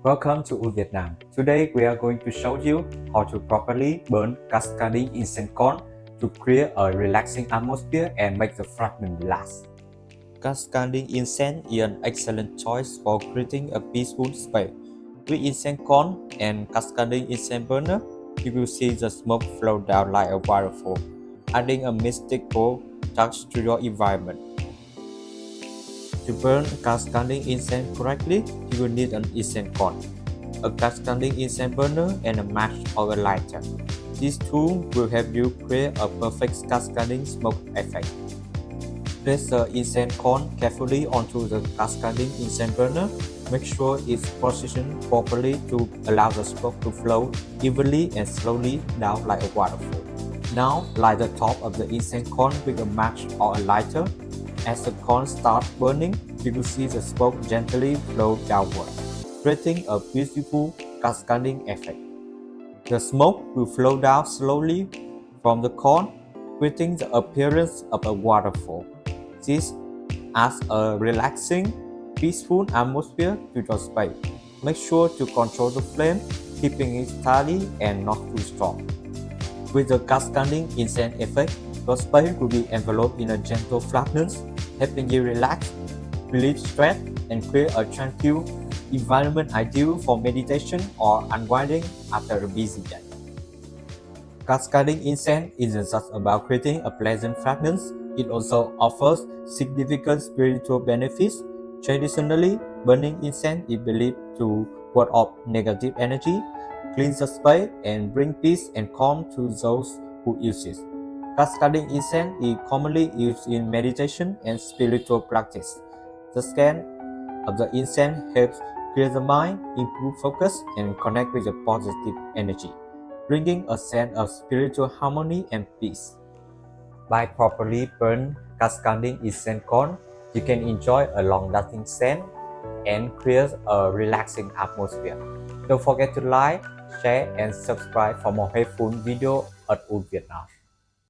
Welcome to Wood Vietnam. Today we are going to show you how to properly burn cascading incense corn to create a relaxing atmosphere and make the fragrance last. Cascading incense is an excellent choice for creating a peaceful space. With incense corn and cascading incense burner, you will see the smoke flow down like a waterfall, adding a mystical touch to your environment. To burn cascading incense correctly, you will need an incense corn, a cascading incense burner, and a match or a lighter. These tools will help you create a perfect cascading smoke effect. Place the incense corn carefully onto the cascading incense burner. Make sure it's positioned properly to allow the smoke to flow evenly and slowly down like a waterfall. Now light the top of the incense corn with a match or a lighter. As the corn starts burning, you will see the smoke gently flow downward, creating a beautiful cascading effect. The smoke will flow down slowly from the corn, creating the appearance of a waterfall. This adds a relaxing, peaceful atmosphere to your space. Make sure to control the flame, keeping it steady and not too strong. With the cascading incense effect, your space will be enveloped in a gentle fragrance, helping you relax, relieve stress, and create a tranquil environment ideal for meditation or unwinding after a busy day. Cascading incense isn't just about creating a pleasant fragrance, it also offers significant spiritual benefits. Traditionally, burning incense is believed to ward off negative energy, cleanse the space, and bring peace and calm to those who use it. Cascading incense is commonly used in meditation and spiritual practice. The scent of the incense helps clear the mind, improve focus, and connect with the positive energy, bringing a sense of spiritual harmony and peace. By properly burning cascading incense corn, you can enjoy a long-lasting scent and create a relaxing atmosphere. Don't forget to like, share, and subscribe for more helpful videos at Wood Vietnam.